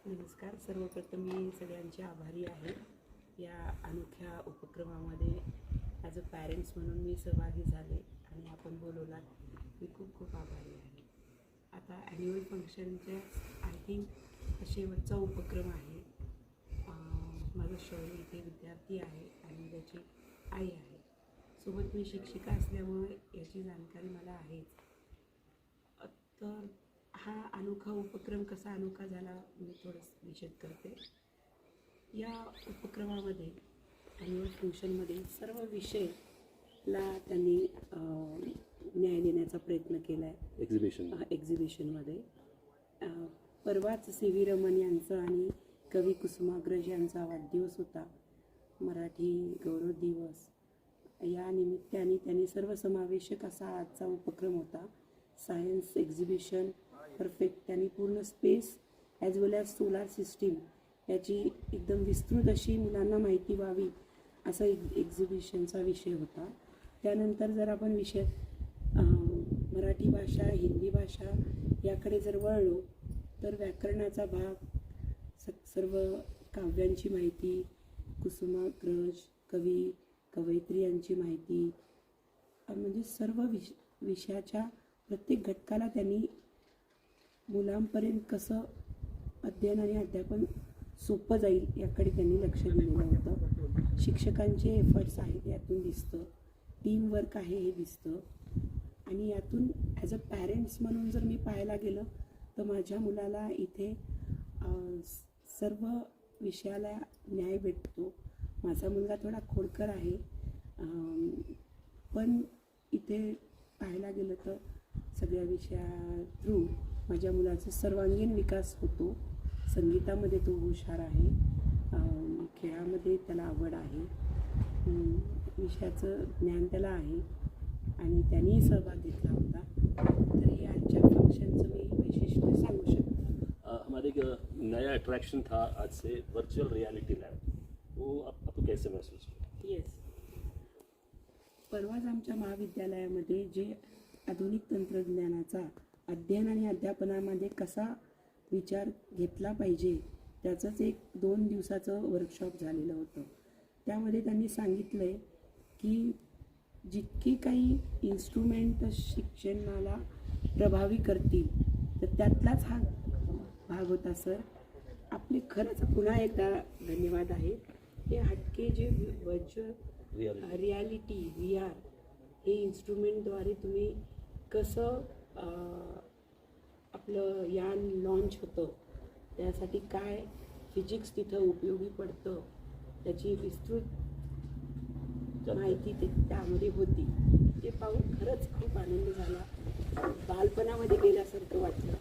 नमस्कार. सर्वप्रथम मी सगळ्यांचे आभारी आहे. या अनोख्या उपक्रमामध्ये ॲज अ पॅरेंट्स म्हणून मी सहभागी झाले आणि आपण बोलवलात. मी खूप खूप आभारी आहे. आता ॲन्युअल फंक्शनच्या आय थिंक शेवटचा उपक्रम आहे. माझा शौर्य इथे विद्यार्थी आहे आणि त्याची आई आहे. सोबत मी शिक्षिका असल्यामुळे याची जाणकारी मला आहेच. तर हा अनोखा उपक्रम कसा अनोखा झाला मी थोडंसं विशद करते. या उपक्रमामध्ये ॲन्युअल फंक्शनमध्ये सर्व विषयला त्यांनी न्याय देण्याचा प्रयत्न केला आहे. एक्झिबिशनमध्ये परवाच सी व्ही रमण यांचं आणि कवी कुसुमाग्रज यांचा वाढदिवस होता. मराठी गौरव दिवस या निमित्ताने त्यांनी सर्वसमावेशक असा आजचा उपक्रम होता. Science exhibition perfect. त्यांनी पूर्ण स्पेस ॲज वेल ॲज सोलार सिस्टीम याची एकदम विस्तृत अशी मुलांना माहिती व्हावी असा एक्झिबिशनचा विषय होता. त्यानंतर जर आपण विषय मराठी भाषा हिंदी भाषा याकडे जर वळलो तर व्याकरणाचा भाग, सर्व काव्यांची माहिती, कुसुमाग्रज कवी कवयित्री यांची माहिती, म्हणजे सर्व विषयाच्या प्रत्येक घटकाला त्यांनी मुलांपर्यंत कसं अध्ययन आणि अध्यापन सोपं जाईल याकडे त्यांनी लक्ष दिलेलं होतं. शिक्षकांचे एफर्ट्स आहेत यातून दिसतं, टीमवर्क आहे हे दिसतं. आणि यातून ॲज अ पॅरेंट्स म्हणून जर मी पाहायला गेलं तर माझ्या मुलाला इथे सर्व विषयाला न्याय भेटतो. माझा मुलगा थोडा खोडकर आहे, पण इथे पाहायला गेलं तर सगळ्या विषया थ्रू माझ्या मुलाचा सर्वांगीण विकास होतो. संगीतामध्ये तो हुशार आहे, खेळामध्ये त्याला आवड आहे, विषयाचं ज्ञान त्याला आहे आणि त्यांनीही सहभाग घेतला होता. तर हे आजच्या फंक्शनचं मी वैशिष्ट्य सांगू शकतो. हमारे एक नया अट्रैक्शन था आज से, वर्चुअल रियलिटी लैब. वो आपको कैसे महसूस हुआ? येस, परवाच आमच्या महाविद्यालयामध्ये जे आधुनिक तंत्रज्ञानाचा अध्ययन आणि अध्यापनामध्ये कसा विचार घेतला पाहिजे त्याचंच एक 2 दिवसाचं वर्कशॉप झालेलं होतं. त्यामध्ये त्यांनी सांगितलं आहे की जितकी काही इन्स्ट्रुमेंट शिक्षणाला प्रभावी करतील तर त्यातलाच हा भाग होता. सर आपले खरंच पुन्हा एकदा धन्यवाद आहे. हे हटके जे व्हर्च्युअल रियालिटी VR हे इन्स्ट्रुमेंटद्वारे तुम्ही कसं आपलं यान लॉन्च होतं, त्यासाठी काय फिजिक्स तिथं उपयोगी पडतं त्याची विस्तृत माहिती त्यामध्ये होती. ते पाहून खरंच खूप आनंद झाला. बालपणामध्ये गेल्यासारखं वाटलं.